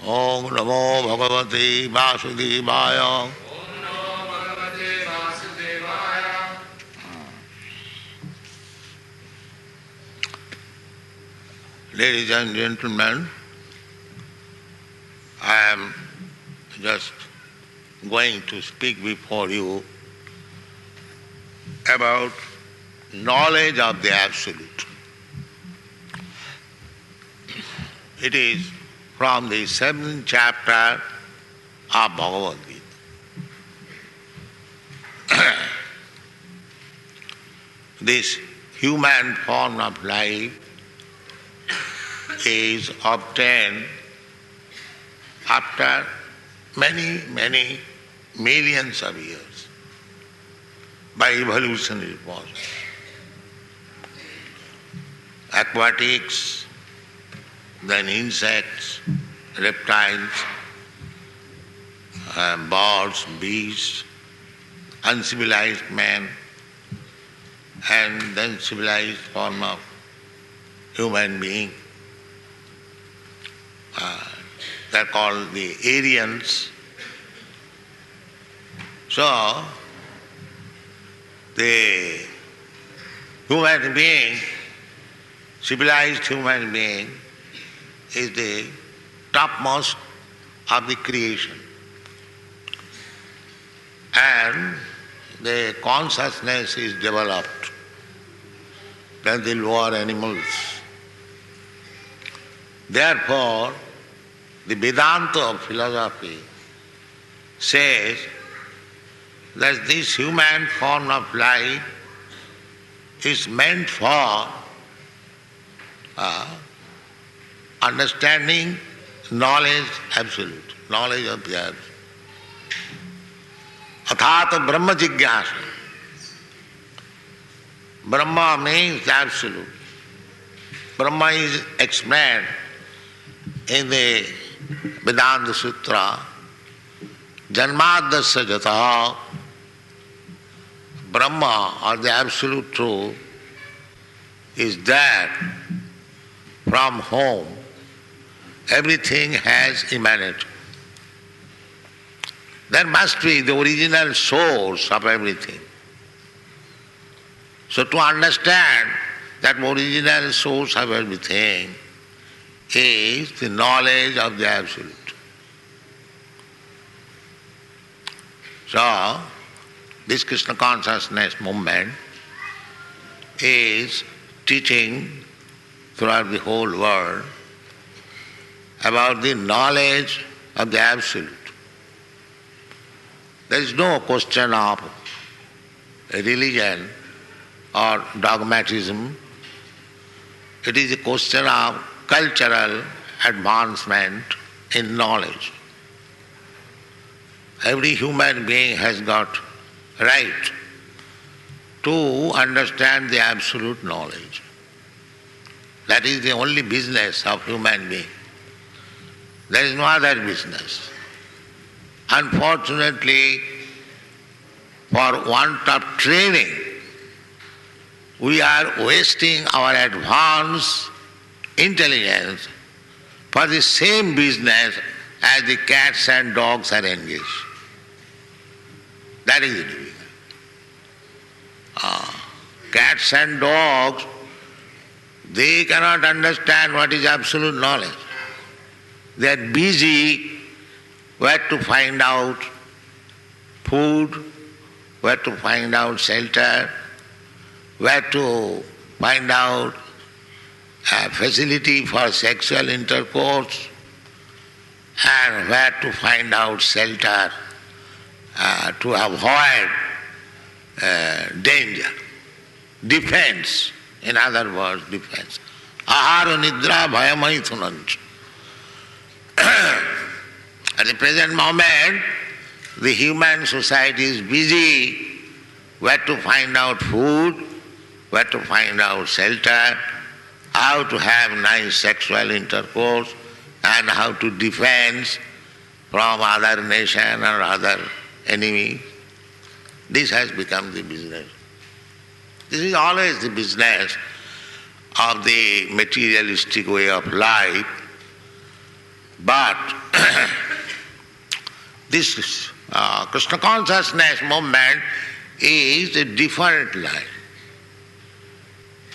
Om Namo Bhagavate Vasudevaya. Ladies and gentlemen, I am just going to speak before you about knowledge of the Absolute. It is from the 7th chapter of Bhagavad Gita. This human form of life is obtained after many, many millions of years by evolutionary process. Aquatics, then insects, reptiles, birds, beasts, uncivilized man, and then civilized form of human being. They're called the Aryans. So, the human being, civilized human being, is the topmost of the creation. And the consciousness is developed than the lower animals. Therefore, the Vedanta philosophy says that this human form of life is meant for understanding knowledge absolute, knowledge of the absolute. Athata Brahma Jigyasa. Brahma means absolute. Brahma is explained in the Vedanta Sutra, Janmadasya Jataha. Brahma, or the absolute truth, is that from whom everything has emanated. There must be the original source of everything. So to understand that original source of everything is the knowledge of the Absolute. So, this Krishna consciousness movement is teaching throughout the whole world about the knowledge of the Absolute. There is no question of religion or dogmatism. It is a question of cultural advancement in knowledge. Every human being has got right to understand the absolute knowledge. That is the only business of human being. There is no other business. Unfortunately, for want of training, we are wasting our advanced intelligence for the same business as the cats and dogs are engaged. That is the difficulty. Cats and dogs, they cannot understand what is absolute knowledge. They are busy where to find out food, where to find out shelter, where to find out facility for sexual intercourse, and where to find out shelter to avoid danger. Defense, in other words, defense. Ahara nidra bhayamaithunanch. At the present moment, the human society is busy where to find out food, where to find out shelter, how to have nice sexual intercourse, and how to defend from other nation or other enemy. This has become the business. This is always the business of the materialistic way of life. But This Krishna consciousness movement is a different life.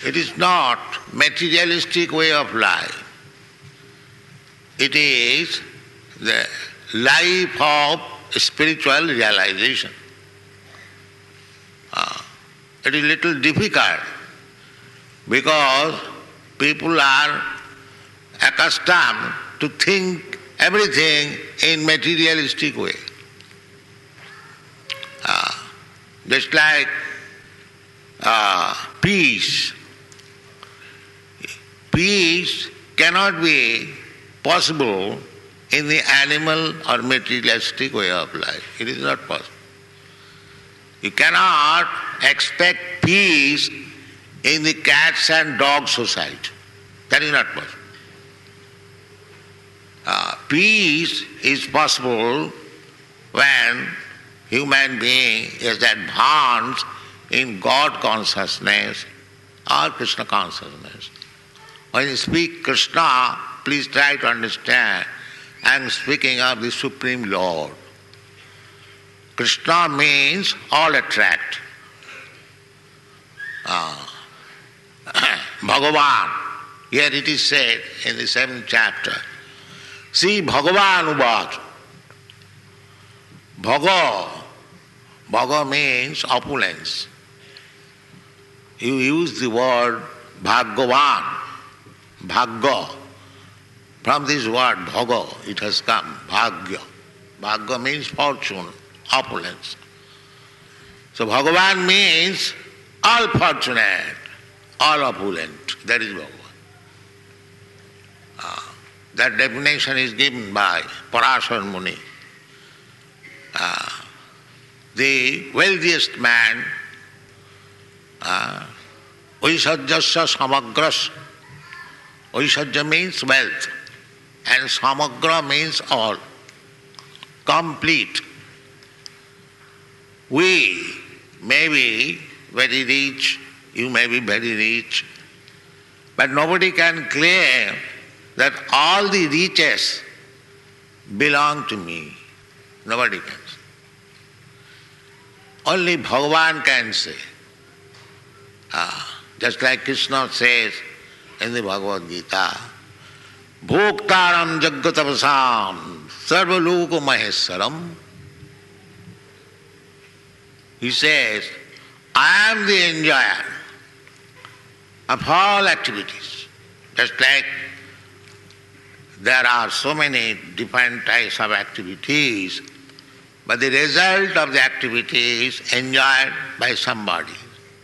It is not materialistic way of life. It is the life of spiritual realization. It is little difficult because people are accustomed to think everything in materialistic way. Just like peace. Peace cannot be possible in the animal or materialistic way of life. It is not possible. You cannot expect peace in the cats and dog society. That is not possible. Peace is possible when human being is advanced in God consciousness or Krishna consciousness. When you speak Krishna, please try to understand, I am speaking of the Supreme Lord. Krishna means all attract. Bhagavan, here it is said in the 7th chapter, see Bhagavan Uvacha. Bhaga means opulence. You use the word Bhagavan, Bhagya. From this word Bhaga it has come, Bhagya. Bhagya means fortune, opulence. So Bhagavan means all fortunate, all opulent. That is Bhagavan. That definition is given by Parashar Muni. The wealthiest man, Vaishajyasya samagras. Vaishajya means wealth, and samagra means all, complete. We may be very rich, you may be very rich, but nobody can claim that all the riches belong to me. Nobody can say. Only Bhagavan can say. Just like Krishna says in the Bhagavad Gita, Bhoktaram Jaggatavasam Sarvaloko Maheswaram. He says, I am the enjoyer of all activities. Just like there are so many different types of activities, but the result of the activity is enjoyed by somebody.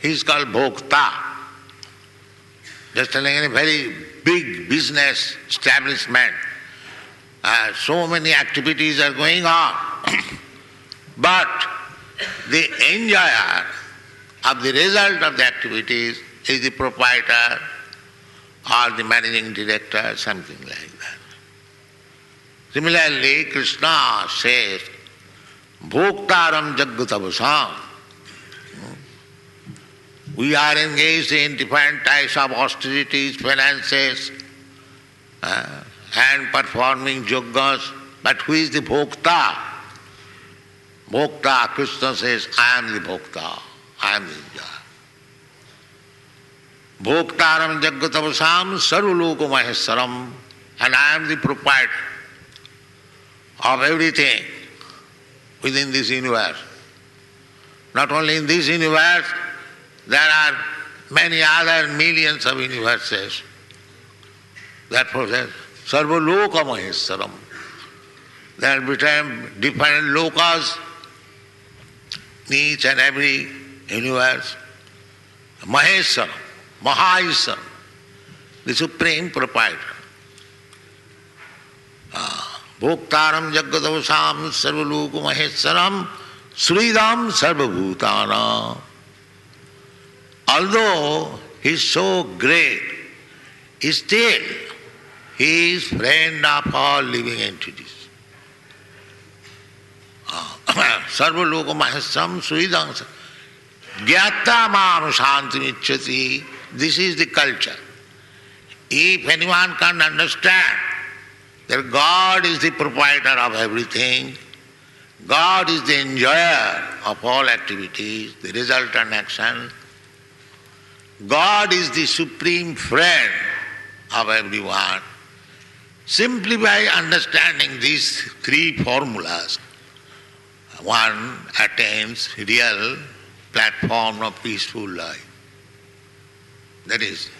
He is called Bhokta. Just like in a very big business establishment, so many activities are going on, but the enjoyer of the result of the activities is the proprietor or the managing director, something like that. Similarly, Krishna says, Bhoktaram Jaggatavasam. We are engaged in different types of austerities, penances, and performing yogas, but who is the Bhokta? Bhokta, Krishna says, I am the Bhokta, I am the enjoyer. Bhoktaram Jaggatavasam Sarvaloko Maheswaram, and I am the proprietor of everything within this universe. Not only in this universe, there are many other millions of universes. Therefore, Sarvaloka Maheswaram. There will be different lokas in each and every universe. Maheswaram, Mahaiswaram, the supreme proprietor. Bhoktaram Jaggatavasam Sarvaloko Maheswaram Sridam Sarvabhutana. Although he is so great, still he is friend of all living entities. Sarvaloka Maheswaram Sridam Gyata Mam Shantimicchati. This is the culture. If anyone can understand that God is the proprietor of everything, God is the enjoyer of all activities, the resultant action. God is the supreme friend of everyone. Simply by understanding these three formulas, one attains real platform of peaceful life. That is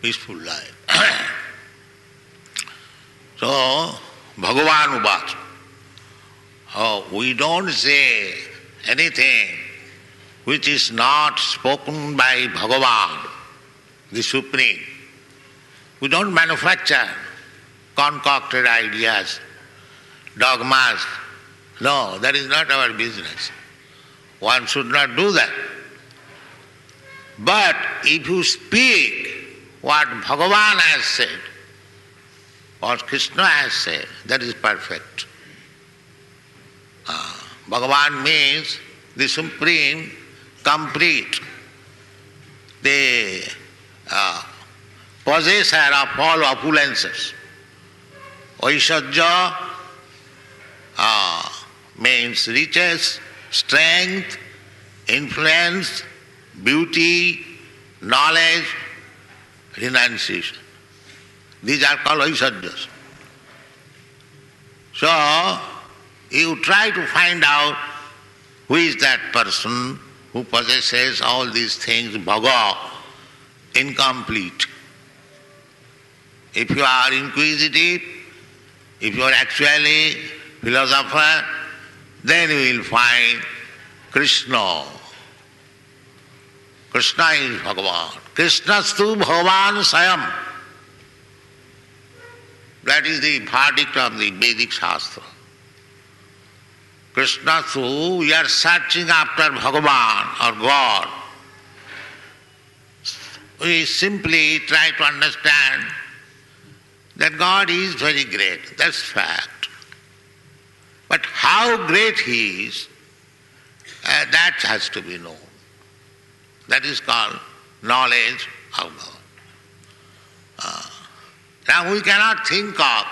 peaceful life. So, Bhagavan Uvacha. Oh, we don't say anything which is not spoken by Bhagavan, the Supreme. We don't manufacture concocted ideas, dogmas. No, that is not our business. One should not do that. But if you speak what Bhagavan has said, what Krishna has said, that is perfect. Bhagavan means the supreme, complete, the possessor of all opulences. Aishwarya means riches, strength, influence, beauty, knowledge, renunciation. These are called Aishwaryas. So, you try to find out who is that person who possesses all these things, bhaga, incomplete. If you are inquisitive, if you are actually philosopher, then you will find Krishna. Krishna is Bhagavan. Krishnastu Bhagavan Sayam. That is the verdict of the Vedic Shastra. Krishnastu, we are searching after Bhagavan or God. We simply try to understand that God is very great, that's fact. But how great He is, that has to be known. That is called knowledge of God. Now we cannot think of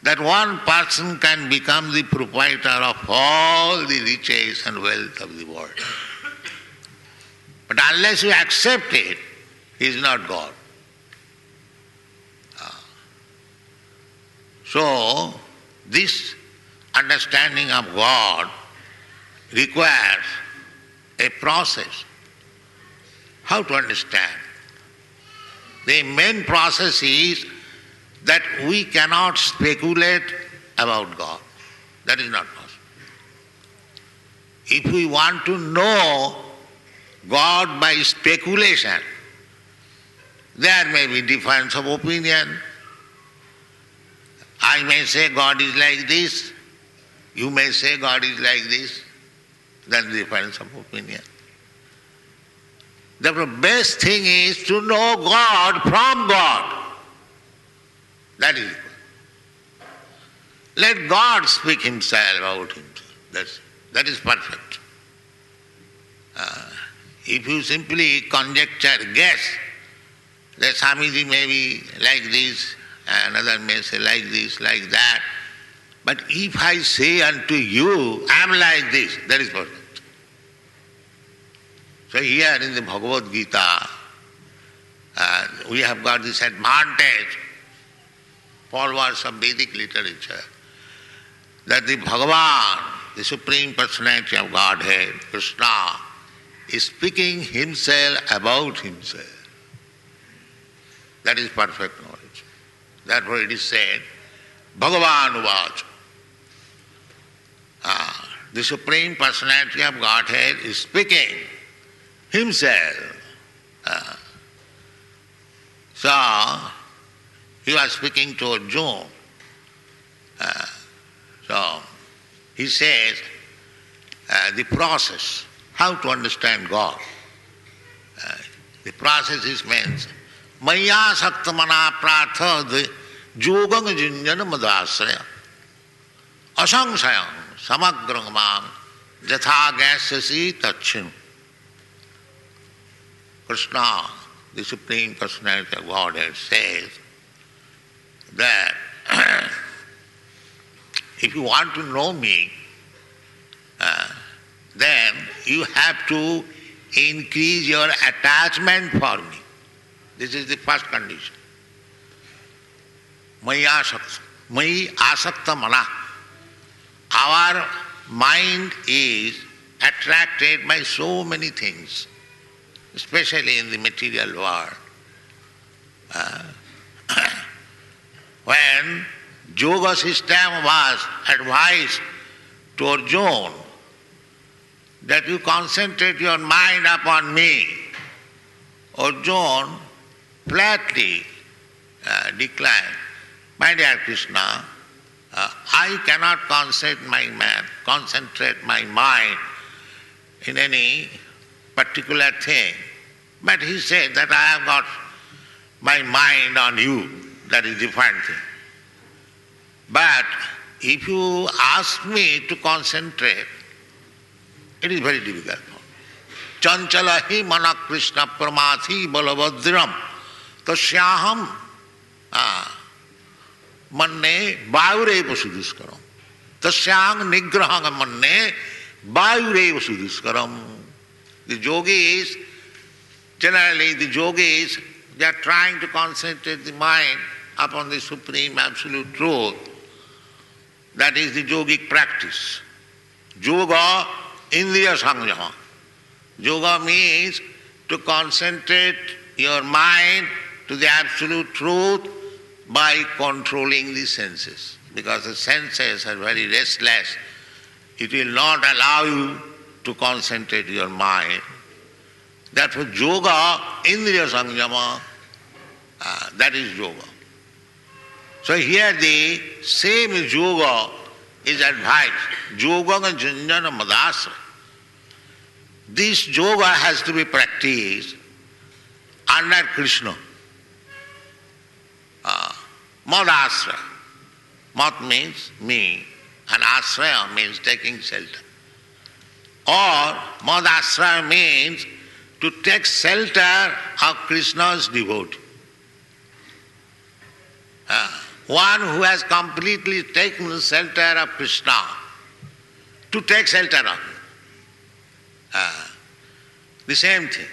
that one person can become the proprietor of all the riches and wealth of the world. But unless you accept it, he is not God. So, this understanding of God requires a process. How to understand? The main process is that we cannot speculate about God. That is not possible. If we want to know God by speculation, there may be difference of opinion. I may say God is like this, you may say God is like this, then difference of opinion. The best thing is to know God from God. That is it. Let God speak Himself about Himself. That is perfect. If you simply conjecture, guess, that Swamiji may be like this, another may say like this, like that, but if I say unto you, I am like this, that is perfect. So here in the Bhagavad Gita, we have got this advantage, followers of Vedic literature, that the Bhagavan, the Supreme Personality of Godhead, Krishna, is speaking Himself about Himself. That is perfect knowledge. Therefore it is said, Bhagavan Uvacha. The Supreme Personality of Godhead is speaking Himself. So, He was speaking to Arjuna. So, He says, the process, how to understand God. The process is means, Maya Saktamana Pratha Jogam Jinjana Madasraya Asangsayam Samagrangam Jatha Gasyasi Tachin. Krishna, the Supreme Personality of Godhead, says that if you want to know me, then you have to increase your attachment for me. This is the first condition. Mayi asakta mana. Our mind is attracted by so many things, especially in the material world. When yoga system was advised to Arjuna that you concentrate your mind upon me, Arjuna flatly declined, my dear Krishna, I cannot concentrate my mind in any particular thing. But he said that I have got my mind on you, that is different thing. But if you ask me to concentrate, it is very difficult. Chanchalahi mana Krishna pramathi balavadram tasyaham manne vayureva sudhuskaram. Tasyang nigrahang manne vayureva sudhuskaram. The yogis, generally the yogis, they are trying to concentrate the mind upon the supreme absolute truth. That is the yogic practice. Yoga indriya samyama. Yoga means to concentrate your mind to the absolute truth by controlling the senses. Because the senses are very restless. It will not allow you to concentrate your mind. Therefore, yoga, indriya samyama, that is yoga. So here the same yoga is advised. Yoga janjana madasra. This yoga has to be practiced under Krishna. Madasra. Mat means me, and asraya means taking shelter. Or madasraya means to take shelter of Krishna's devotee. One who has completely taken shelter of Krishna, to take shelter of him. The same thing.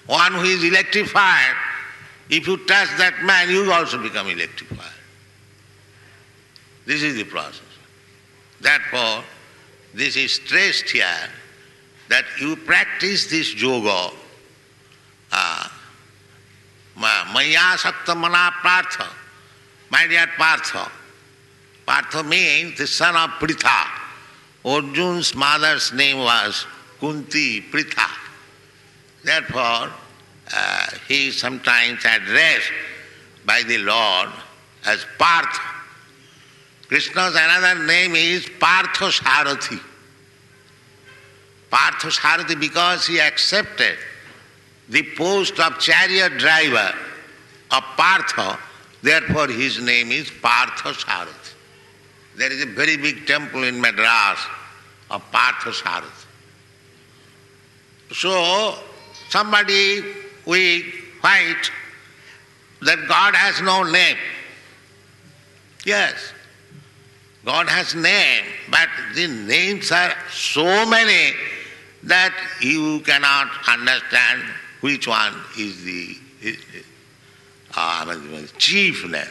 One who is electrified, if you touch that man, you also become electrified. This is the process. Therefore, this is stressed here that you practice this yoga. Maya sakta mana partha. My dear Partha. Partha means the son of Pritha. Arjuna's mother's name was Kunti Pritha. Therefore, he is sometimes addressed by the Lord as Partha. Krishna's another name is Partha Sarathi. Partha Sarathi because he accepted the post of chariot driver of Partha. Therefore, his name is Partha Sarathi. There is a very big temple in Madras of Partha Sarathi. So, somebody will fight that God has no name. Yes, God has name, but the names are so many that you cannot understand which one is the chief name.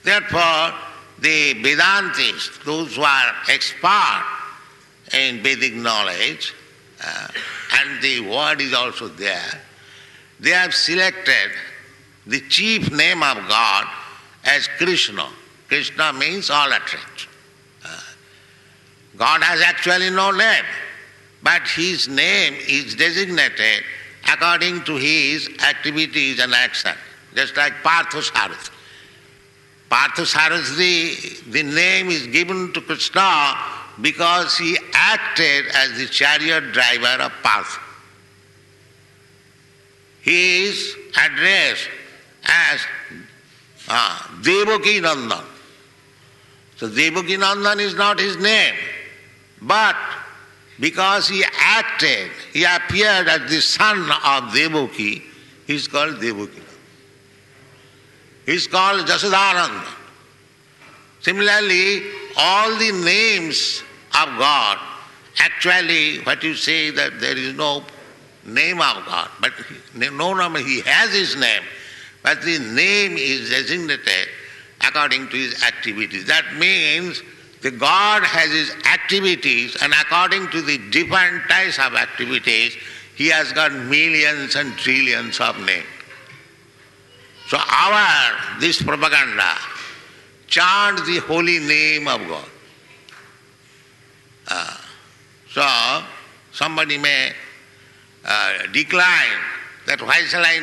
Therefore, the Vedantists, those who are expert in Vedic knowledge, and the word is also there, they have selected the chief name of God as Krishna. Krishna means all attraction. God has actually no name, but his name is designated according to his activities and action, just like Partha Sarathi. Partha Sarathi, the name is given to Krishna because he acted as the chariot driver of Partha. He is addressed as Devaki Nandan. So Devaki Nandan is not his name, but because he acted, he appeared as the son of Devaki, he is called Devaki. He is called Jasodananda. Similarly, all the names of God, actually what you say that there is no name of God, but no name, he has his name, but the name is designated according to his activities. That means the God has his activities, and according to the different types of activities, he has got millions and trillions of names. So this propaganda, chant the holy name of God. So somebody may decline that why shall I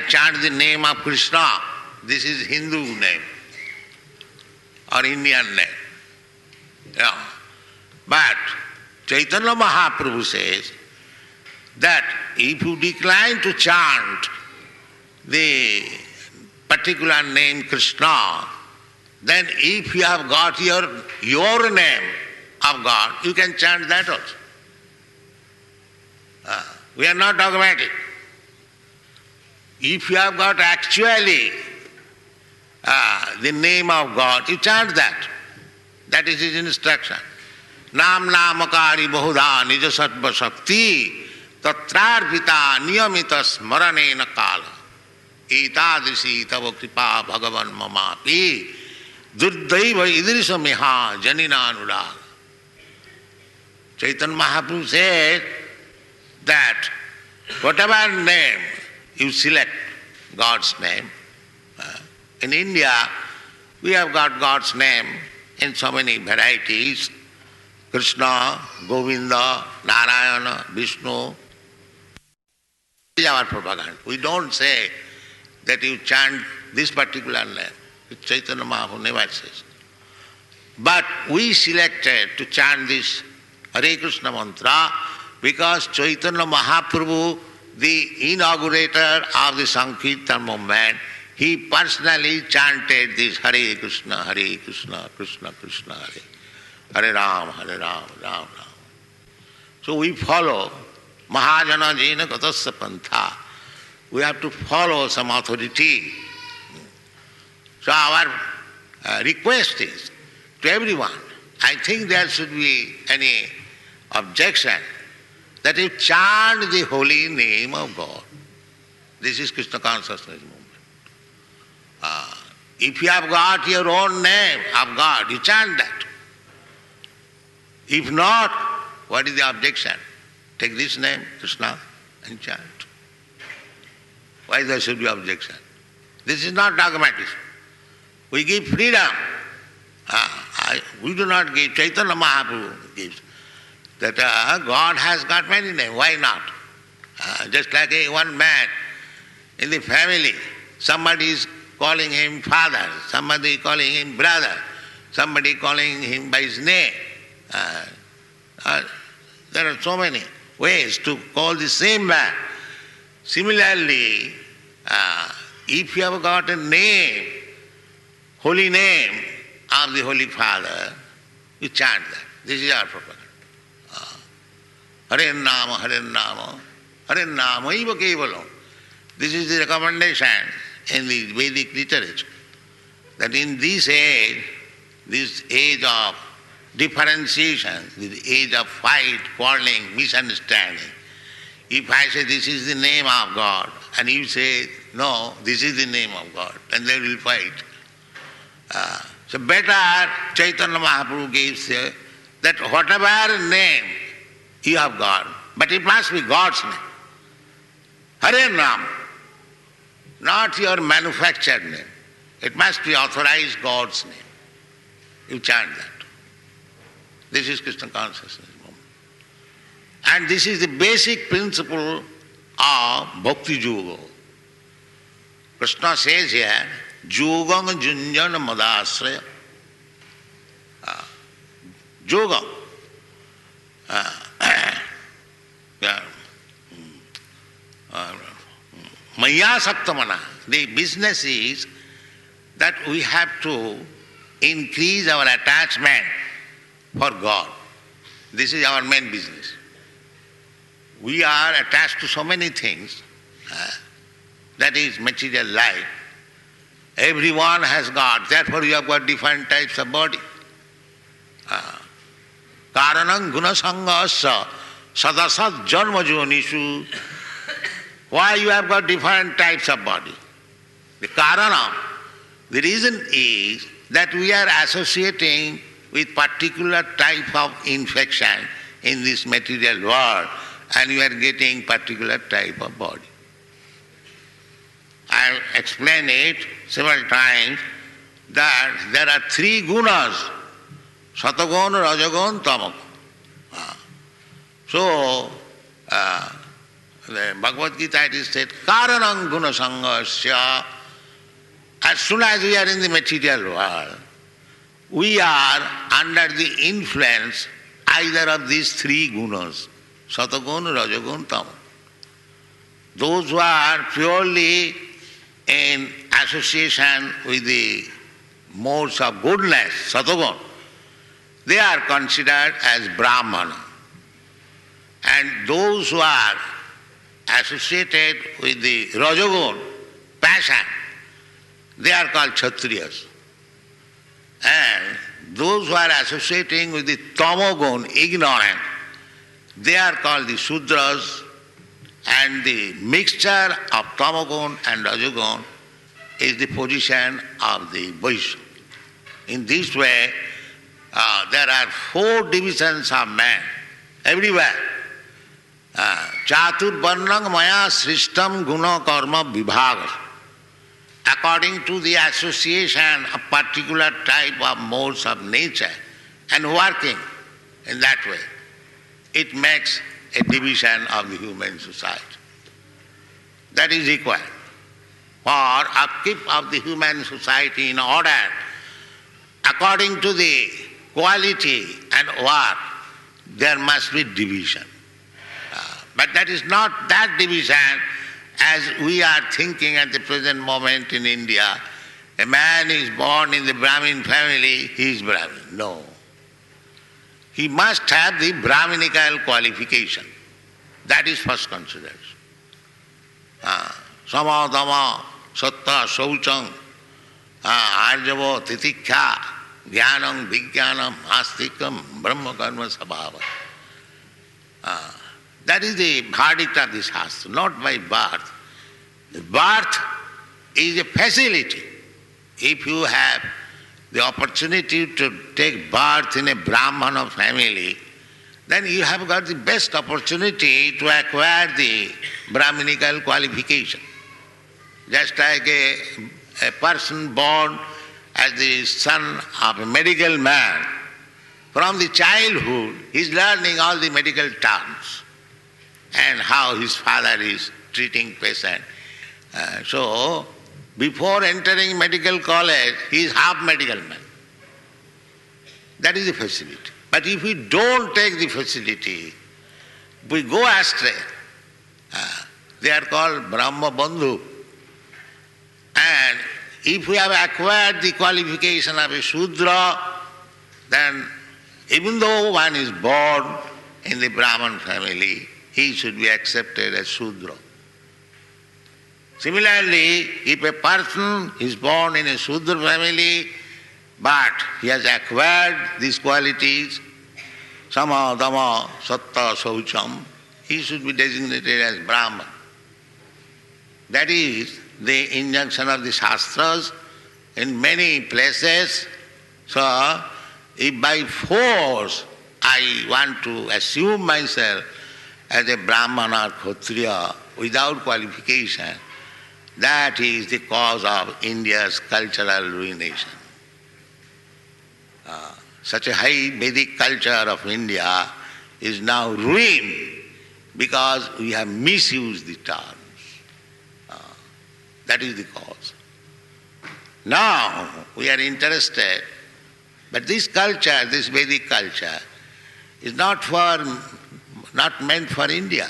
chant the name of Krishna? This is Hindu name or Indian name. Yeah. But Chaitanya Mahaprabhu says that if you decline to chant the particular name Krishna, then if you have got your name of God, you can chant that also. We are not dogmatic. If you have got actually the name of God, you chant that. That is his instruction. Nam namakari bahuda nija sattva shakti tatrarpita niyamita smaranena kala etadrisi tava kripa bhagavan mamapi durdaiva idrisa meha janina anuraga. Chaitanya Mahaprabhu said that whatever name you select, God's name, in India we have got God's name in so many varieties, Krishna, Govinda, Narayana, Vishnu. This is our propaganda. We don't say that you chant this particular name. Chaitanya Mahaprabhu never says. But we selected to chant this Hare Krishna mantra because Chaitanya Mahaprabhu, the inaugurator of the Sankirtan movement, he personally chanted this Hare Krishna, Krishna Krishna, Hare Ram, Ram Ram. So we follow Mahajana Jena Gatasya Pantha. We have to follow some authority. So our request is to everyone, I think there should be any objection that you chant the holy name of God. This is Krishna consciousness movement. If you have got your own name of God, you chant that. If not, what is the objection? Take this name, Krishna, and chant. Why there should be objection? This is not dogmatism. We give freedom. We do not give. Chaitanya Mahaprabhu gives. That God has got many names. Why not? Just like one man in the family, somebody is calling him father, somebody calling him brother, somebody calling him by his name. There are so many ways to call the same man. Similarly, if you have got a name, holy name of the Holy Father, you chant that. This is our propaganda. Hare Nama, Hare Nama, Hare Nama eva kevalam. This is the recommendation in the Vedic literature, that in this age of differentiation, this age of fight, quarreling, misunderstanding, if I say this is the name of God, and you say, no, this is the name of God, then they will fight. So better Chaitanya Mahaprabhu gives that whatever name you have got, but it must be God's name. Hare Nam, not your manufactured name. It must be authorized God's name. You chant that. This is Krishna consciousness movement. And this is the basic principle of Bhakti Yoga. Krishna says here, Yogam Junjana Madasraya. Yoga. Maya Saktamana. The business is that we have to increase our attachment for God. This is our main business. We are attached to so many things, that is material life. Everyone has got, therefore you have got different types of body. Karanam gunasangasya sadasat janma jonishu. Why you have got different types of body? The karanam, the reason is that we are associating with particular type of infection in this material world, and we are getting particular type of body. I will explain it several times that there are three gunas, satagun, rajagun, tamagun. So, the Bhagavad Gita it is said, karanam guna sangasya. As soon as we are in the material world, we are under the influence either of these three gunas, satagun, rajagun, tamagun. Those who are purely in association with the modes of goodness, satagun, they are considered as Brahmana. And those who are associated with the rajagun, passion, they are called Kshatriyas. And those who are associating with the tamagun, ignorant, they are called the Sudras. And the mixture of tamagun and rajagun is the position of the Vaishya. In this way, there are four divisions of man everywhere. Chatur varnang maya srishtam guna karma vibhaga. According to the association of particular type of modes of nature and working in that way, it makes a division of the human society. That is required. For upkeep of the human society in order, according to the quality and work, there must be division. But that is not that division as we are thinking at the present moment in India. A man is born in the Brahmin family, he is Brahmin. No. He must have the Brahminical qualification. That is first consideration. Sama, dama, satta, saucham, arjavo, titikha, jnanam, vijnanam, astikam, brahma karma sabhava. That is the verdict of the Shastra, not by birth. The birth is a facility. If you have the opportunity to take birth in a Brahmana family, then you have got the best opportunity to acquire the Brahminical qualification. Just like a person born as the son of a medical man, from the childhood he is learning all the medical terms and how his father is treating patient. So, before entering medical college, he is half medical man. That is the facility. But if we don't take the facility, we go astray. They are called Brahma Bandhu. And if we have acquired the qualification of a Shudra, then even though one is born in the Brahman family, he should be accepted as Shudra. Similarly, if a person is born in a Shudra family, but he has acquired these qualities, sama, dama, satta, saucham, he should be designated as Brahman. That is the injunction of the Shastras in many places. So, if by force I want to assume myself as a Brahman or Kshatriya without qualification, that is the cause of India's cultural ruination. Such a high Vedic culture of India is now ruined because we have misused the terms. That is the cause. Now we are interested, but this culture, this Vedic culture, is not meant for India.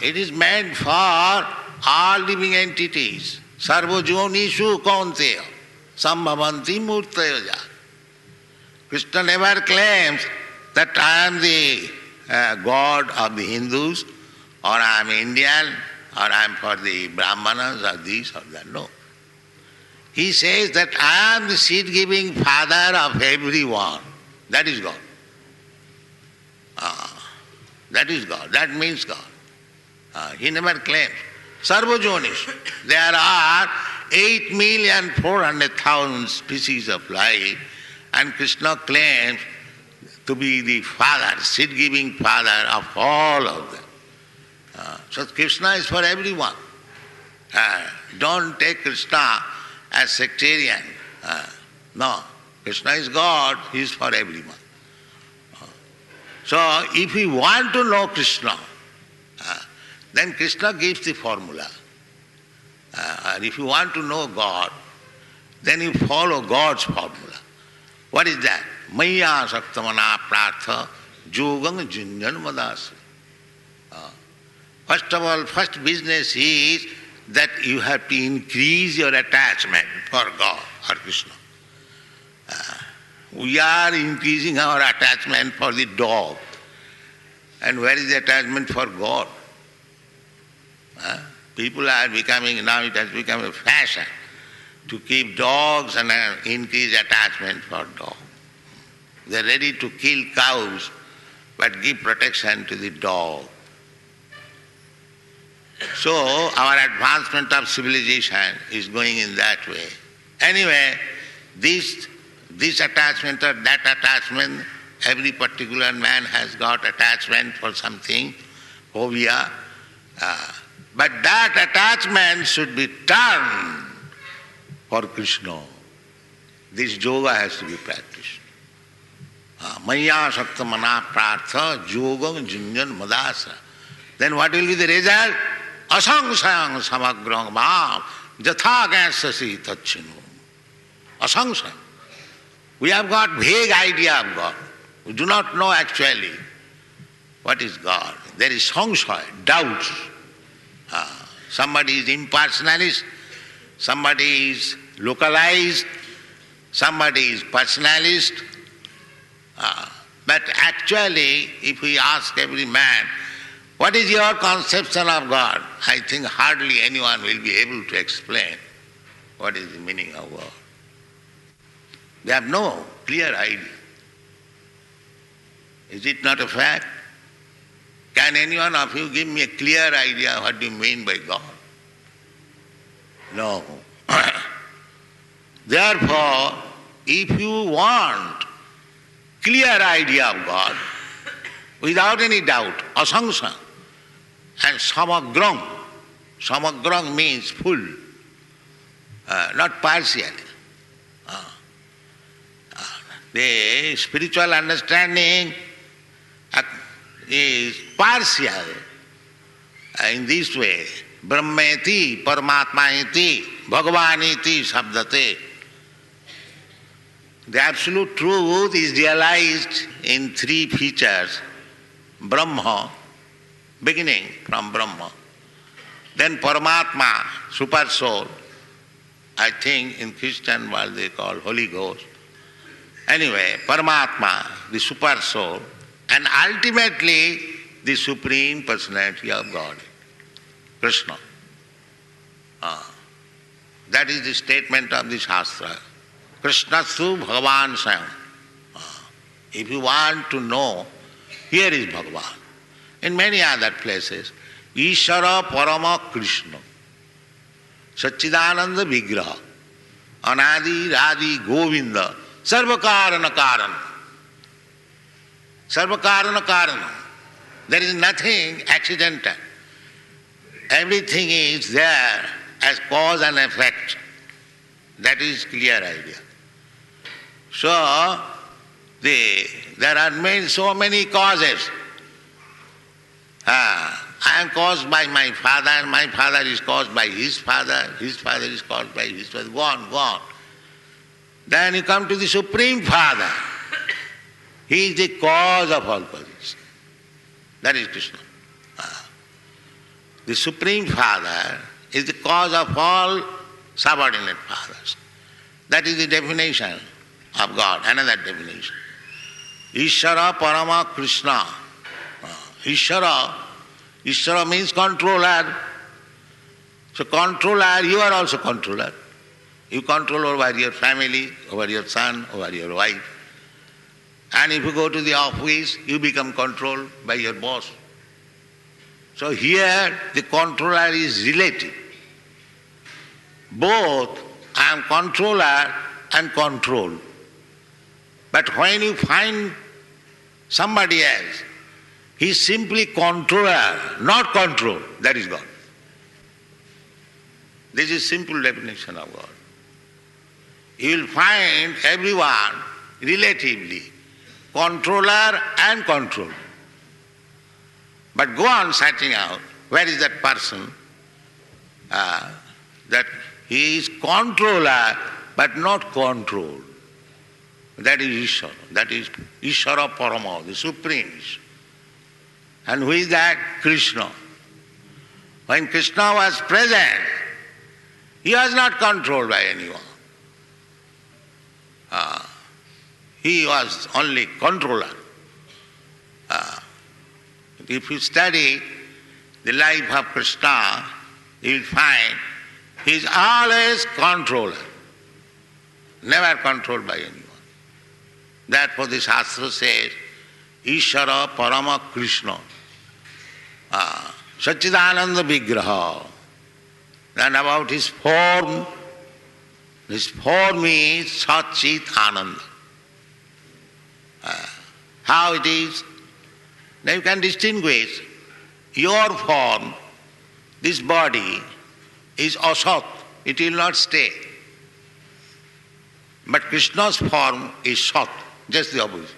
It is meant for all living entities. Sarva jonishu kaunteya sambhavanti murtayaja. Krishna never claims that I am the God of the Hindus, or I am Indian, or I am for the Brahmanas, or this or that. No. He says that I am the seed-giving father of everyone. That is God. That is God. That means God. He never claims. Sarvajonish. There are 8,400,000 species of life, and Krishna claims to be the father, seed-giving father of all of them. So Krishna is for everyone. Don't take Krishna as sectarian. No, Krishna is God, He is for everyone. So if we want to know Krishna, then Krishna gives the formula. And if you want to know God, then you follow God's formula. What is that? Maya saktamana prartha yogang junjan madasa. First of all, first business is that you have to increase your attachment for God or Krishna. We are increasing our attachment for the dog. And where is the attachment for God? People are becoming, now it has become a fashion to keep dogs and increase attachment for dogs. They are ready to kill cows but give protection to the dog. So our advancement of civilization is going in that way. Anyway, this attachment or that attachment, every particular man has got attachment for something, phobia. But that attachment should be turned for Krishna. This yoga has to be practiced. Maya saktamana prartha yogam junjan madasa. Then what will be the result? Asangsayang samagrang mam jatha gansasi tachinu. Asangsayang. We have got vague idea of God. We do not know actually what is God. There is sangsaya, doubts. Somebody is impersonalist, somebody is localized, somebody is personalist. But actually, if we ask every man, what is your conception of God? I think hardly anyone will be able to explain what is the meaning of God. They have no clear idea. Is it not a fact? Can any one of you give me a clear idea what you mean by God? No. Therefore, if you want clear idea of God, without any doubt, asangsang and samagrang. Samagrang means full, not partial. The spiritual understanding is partial in this way. Brahmeti, Paramatmaiti, Bhagavaniti, Sabdate. The absolute truth is realized in three features. Brahma, beginning from Brahma. Then Paramatma, super soul. I think in Christian world they call Holy Ghost. Anyway, Paramatma, the super soul, and ultimately the Supreme Personality of God, Krishna. That is the statement of the Shastra. Krishnastu Bhagavan Swayam. If you want to know, here is Bhagavan. In many other places, Ishara Parama Krishna, Satchidananda Vigraha, Anadi Radi Govinda, Sarvakarana Karana. Sarvakarana Karana. There is nothing accidental. Everything is there as cause and effect. That is clear idea. So, there are so many causes. I am caused by my father is caused by his father is caused by his father. Go on. Then you come to the Supreme Father. He is the cause of all causes. That is Krishna. The Supreme Father is the cause of all subordinate fathers. That is the definition of God, another definition. Ishara Parama Krishna. Ishara means controller. So controller, you are also controller. You control over your family, over your son, over your wife. And if you go to the office, you become controlled by your boss. So here the controller is relative. Both I am controller and controlled. But when you find somebody else, he is simply controller, not control. That is God. This is simple definition of God. You will find everyone relatively controller and control. But go on searching out, where is that person that he is controller but not controlled. That is Ishvara. That is Ishvara Parama, the Supreme Ishvara. And who is that? Krishna. When Krishna was present, he was not controlled by anyone. He was only controller. If you study the life of Krishna, you will find he is always controller, never controlled by anyone. Therefore the Shastra says, Ishvara Parama Krishna, Satchidananda Vigraha. Then about his form is Satchit Ananda. How it is? Now you can distinguish your form, this body, is asat, it will not stay. But Krishna's form is sat, just the opposite.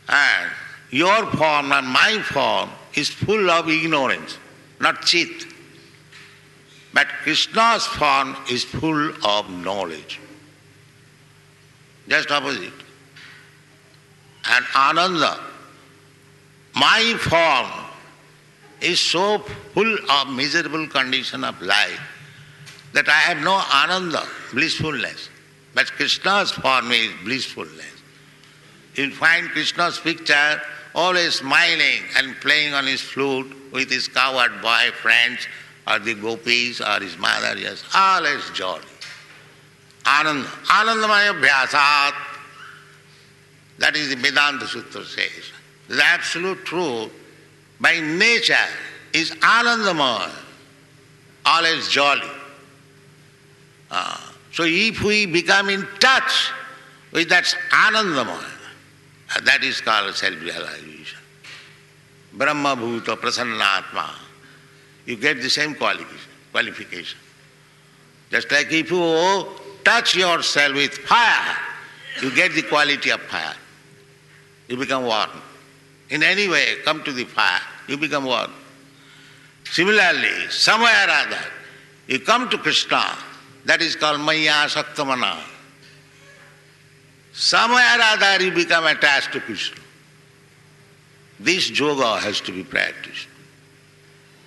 And your form and my form is full of ignorance, not chit. But Krishna's form is full of knowledge. Just opposite. And Ananda, my form is so full of miserable condition of life that I have no Ananda, blissfulness. But Krishna's form is blissfulness. You'll find Krishna's picture always smiling and playing on his flute with his cowherd boy friends or the gopis or his mother, yes, always jolly. Ananda, Anandamaya Bhyasat. That is the Vedanta Sutra says. The absolute truth by nature is Anandamaya, always jolly. So if we become in touch with that Anandamaya, that is called self-realization. Brahma Bhuta Prasannatma. You get the same qualification. Just like if you touch yourself with fire, you get the quality of fire. You become warm. In any way, come to the fire, you become warm. Similarly, somewhere or other, you come to Krishna, that is called Maya Saktamana. Somewhere or other you become attached to Krishna. This yoga has to be practiced.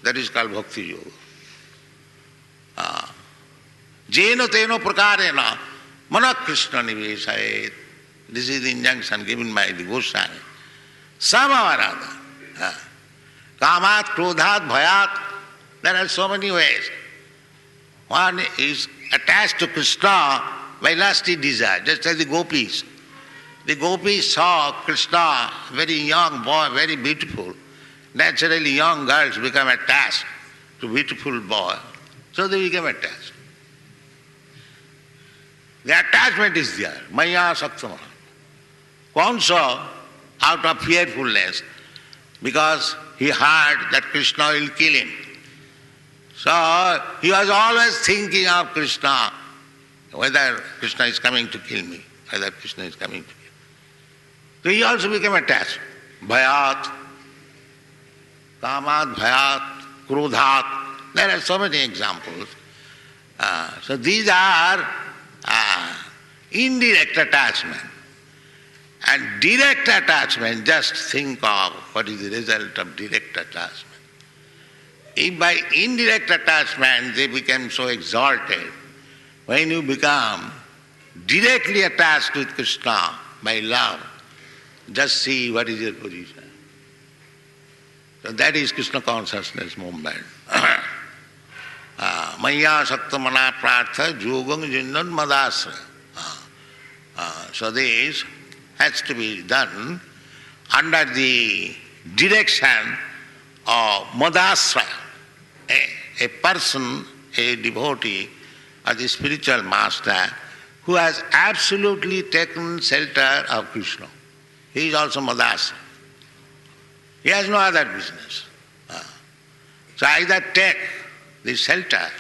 That is called Bhakti Yoga. Jena teno prakarena mana Krishna nivesayet. This is the injunction given by the Goswami. Somehow or other. Kamat, krodhat, bhayat. There are so many ways. One is attached to Krishna by lusty desire, just like the gopis. The gopis saw Krishna, very young boy, very beautiful. Naturally, young girls become attached to beautiful boy, so they become attached. The attachment is there, Maya Saktama. Kansa, out of fearfulness, because he heard that Krishna will kill him. So he was always thinking of Krishna, whether Krishna is coming to kill me, whether Krishna is coming to kill me. So he also became attached. Bhayat, kamat, bhayat, krodhat. There are so many examples. So these are indirect attachment. And direct attachment, just think of what is the result of direct attachment. If by indirect attachment they become so exalted, when you become directly attached with Krishna by love, just see what is your position. So that is Krishna consciousness movement. Maya sakta mana prartha yogam jinnan madasra. So this has to be done under the direction of madasra, a person, a devotee, or the spiritual master who has absolutely taken shelter of Krishna. He is also madasra. He has no other business. So either take the shelter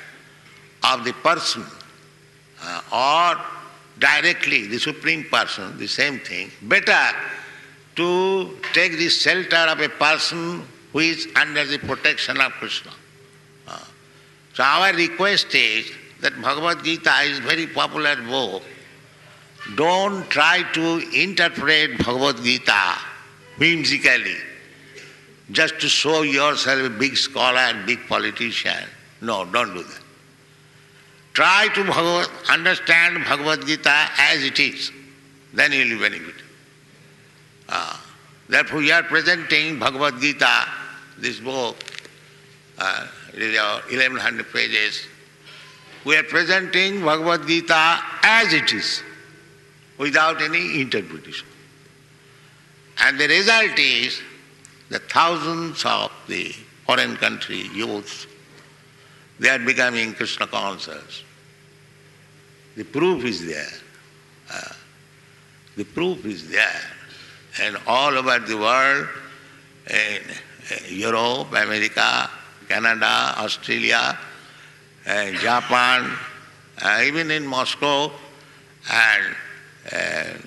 of the person or directly the Supreme Person, the same thing. Better to take the shelter of a person who is under the protection of Krishna. So our request is that Bhagavad Gita is very popular book. Don't try to interpret Bhagavad Gita whimsically, just to show yourself a big scholar, big politician. No, don't do that. Try to understand Bhagavad Gita as it is. Then you will benefit. Therefore we are presenting Bhagavad Gita, this book, it is 1100 pages. We are presenting Bhagavad Gita as it is, without any interpretation. And the result is the thousands of the foreign country youths, they are becoming Krishna conscious. The proof is there. The proof is there. And all over the world, in Europe, America, Canada, Australia, Japan, even in Moscow and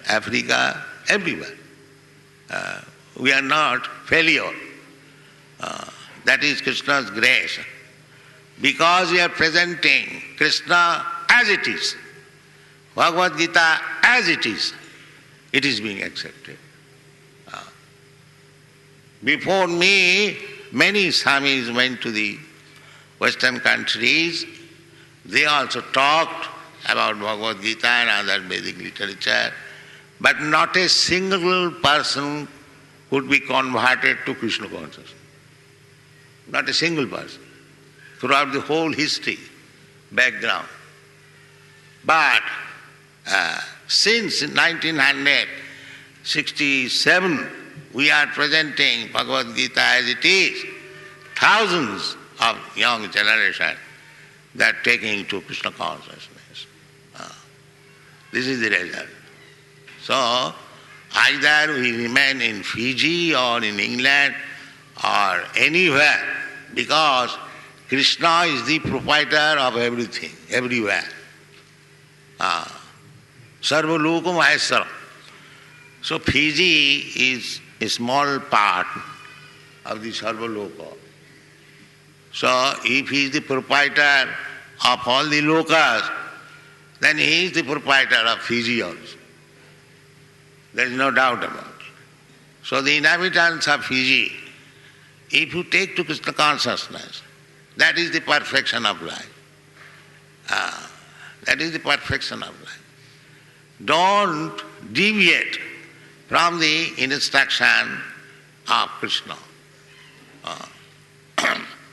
Africa, everywhere. We are not failure. That is Krishna's grace. Because we are presenting Krishna as it is, Bhagavad Gita as it is being accepted. Before me, many Swamis went to the Western countries. They also talked about Bhagavad Gita and other Vedic literature, but not a single person could be converted to Krishna consciousness. Not a single person. Throughout the whole history, background. But since 1967, we are presenting Bhagavad Gita as it is. Thousands of young generation, they are taking to Krishna consciousness. This is the result. So, either we remain in Fiji or in England or anywhere, because Krishna is the proprietor of everything, everywhere. Sarva loka maheshwara. So Fiji is a small part of the Sarva loka. So if he is the proprietor of all the lokas, then he is the proprietor of Fiji also. There is no doubt about it. So the inhabitants of Fiji, if you take to Krishna consciousness, that is the perfection of life. That is the perfection of life. Don't deviate from the instruction of Krishna.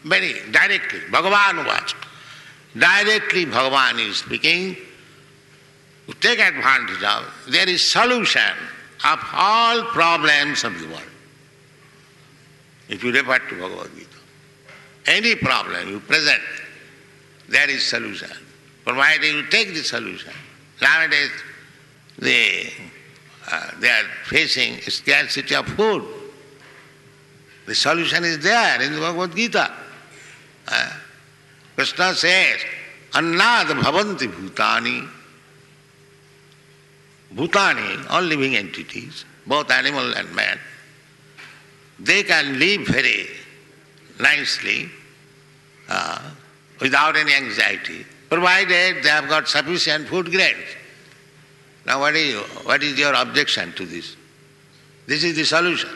Very directly, Bhagavan was. Directly Bhagavan is speaking. You take advantage of, there is solution of all problems of the world. If you refer to Bhagavad Gita, any problem you present, there is solution. Provided you take the solution. Nowadays, they are facing a scarcity of food. The solution is there in the Bhagavad Gita. Krishna says, Annad bhavanti bhutani. Bhutani, all living entities, both animal and man, they can live very nicely without any anxiety, provided they have got sufficient food grains. Now what is your objection to this? This is the solution.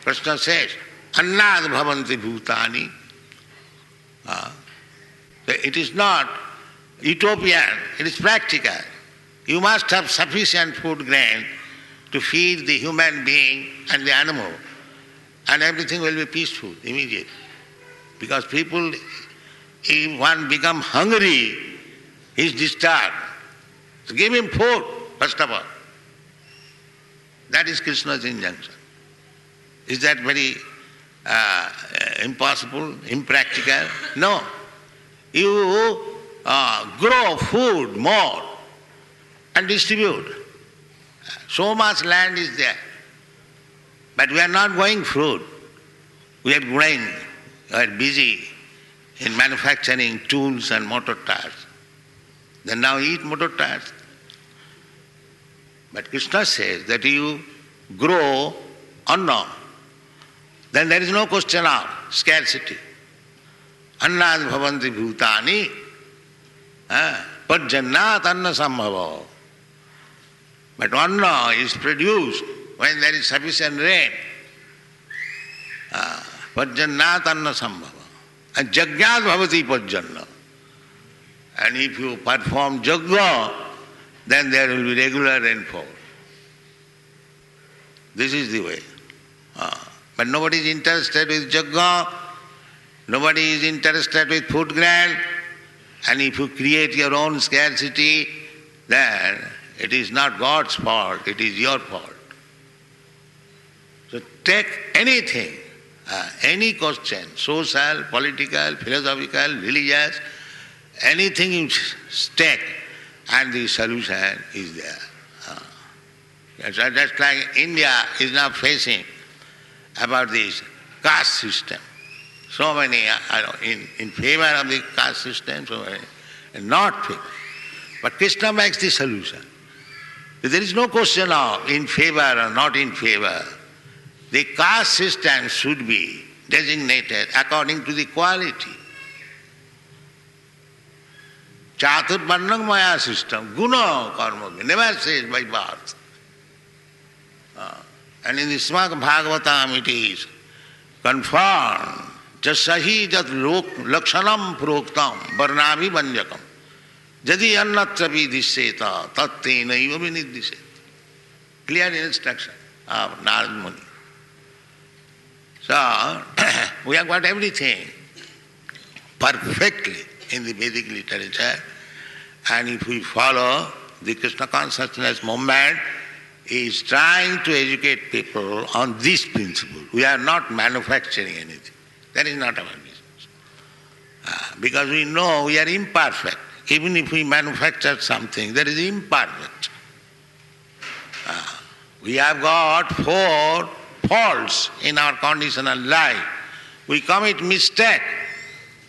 Krishna says, Annad bhavanti bhutani. It is not utopian, it is practical. You must have sufficient food grain to feed the human being and the animal, and everything will be peaceful immediately. Because people If one becomes hungry, he is disturbed. So give him food, first of all. That is Krishna's injunction. Is that very impossible, impractical? No. You grow food more and distribute. So much land is there. But we are not growing fruit. We are growing, we are busy in manufacturing tools and motor tires. Then now eat motor tires. But Krishna says that you grow anna, then there is no question of scarcity. Annad bhavanti bhutani, pajjannat anna sambhava. But anna is produced when there is sufficient rain. Pajjannat anna sambhava. And jajñat bhavati pajjanna. And if you perform jagya, then there will be regular rainfall. This is the way. But nobody is interested with jagya, nobody is interested with food grain, and if you create your own scarcity, then it is not God's fault, it is your fault. So take anything, any question, social, political, philosophical, religious, anything you take, and the solution is there. Just like India is now facing about this caste system. So many are in favor of the caste system, so many are not favor. But Krishna makes the solution. There is no question of in favor or not in favor. The caste system should be designated according to the quality. Chaturvarnam maya system, guna karma, never says by birth. And in the Srimad Bhagavatam it is confirmed, jasahi jat lakshanam proktam varnabhi vanjakam jadi annatra vidiseta tatte naiva vinidiseta. Clear instruction of Narad Muni. So, we have got everything perfectly in the Vedic literature, and if we follow the Krishna consciousness movement, is trying to educate people on this principle. We are not manufacturing anything. That is not our business. Because we know we are imperfect. Even if we manufacture something, that is imperfect. We have got 4 faults in our conditional life. We commit mistake.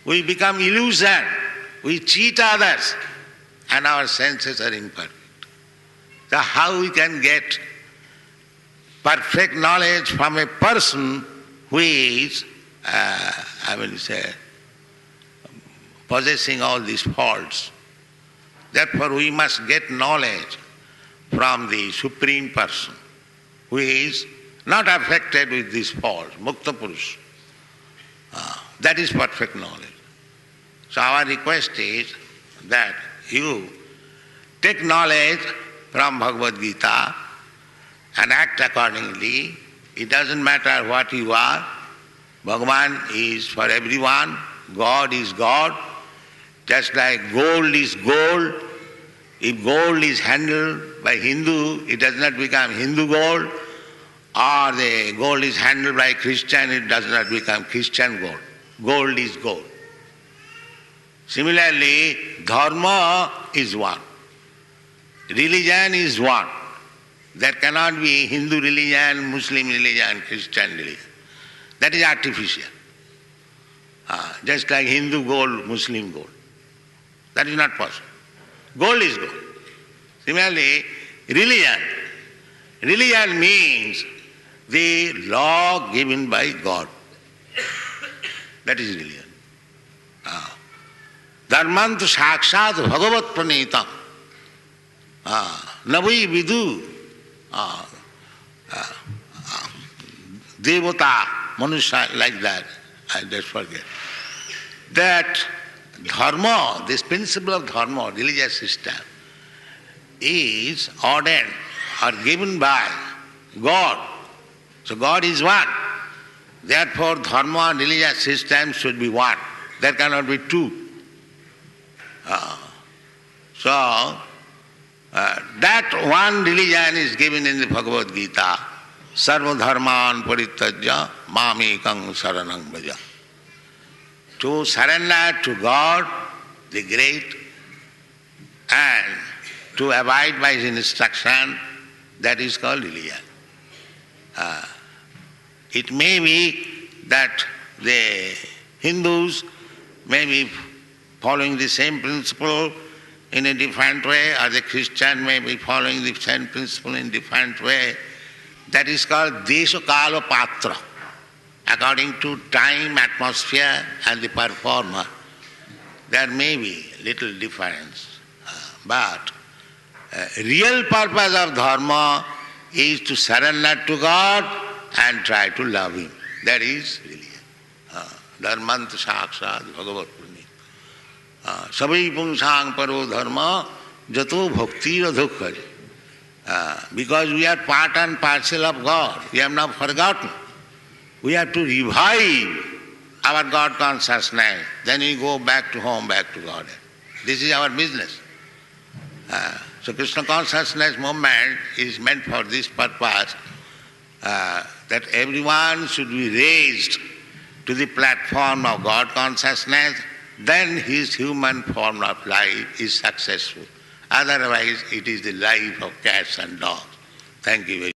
We become illusion. We cheat others. And our senses are imperfect. So how we can get perfect knowledge from a person who is, possessing all these faults? Therefore we must get knowledge from the Supreme Person who is not affected with these faults, Mukta Purush. That is perfect knowledge. So our request is that you take knowledge from Bhagavad Gita and act accordingly. It doesn't matter what you are. Bhagavan is for everyone. God is God. Just like gold is gold. If gold is handled by Hindu, it does not become Hindu gold. Or the gold is handled by Christian, it does not become Christian gold. Gold is gold. Similarly, dharma is one. Religion is one. There cannot be Hindu religion, Muslim religion, Christian religion. That is artificial. Just like Hindu gold, Muslim gold. That is not possible. Gold is gold. Similarly, religion. Religion means the law given by God. That is religion. Dharmantu sakshat bhagavat pranitam. Navai vidu devata, manusha, like that. I just forget. That dharma, this principle of dharma, religious system, is ordained or given by God. So God is one. Therefore dharma and religious system should be one. There cannot be two. So, that one religion is given in the Bhagavad Gita, sarva dharman parityajya mamekang saranang bhaja. To surrender to God, the great, and to abide by His instruction, that is called religion. It may be that the Hindus may be following the same principle in a different way, or the Christian may be following the same principle in different way. That is called desha kala patra, according to time, atmosphere and the performer. There may be little difference, but real purpose of dharma is to surrender to God and try to love Him. That is religion. Dharmant sakshat bhagavat purni. Sabai pungsang paro dharma jato bhakti radhokari. Because we are part and parcel of God, we have not forgotten. We have to revive our God consciousness. Then we go back to home, back to God. This is our business. So Krishna consciousness movement is meant for this purpose, that everyone should be raised to the platform of God consciousness, then his human form of life is successful. Otherwise, it is the life of cats and dogs. Thank you very much.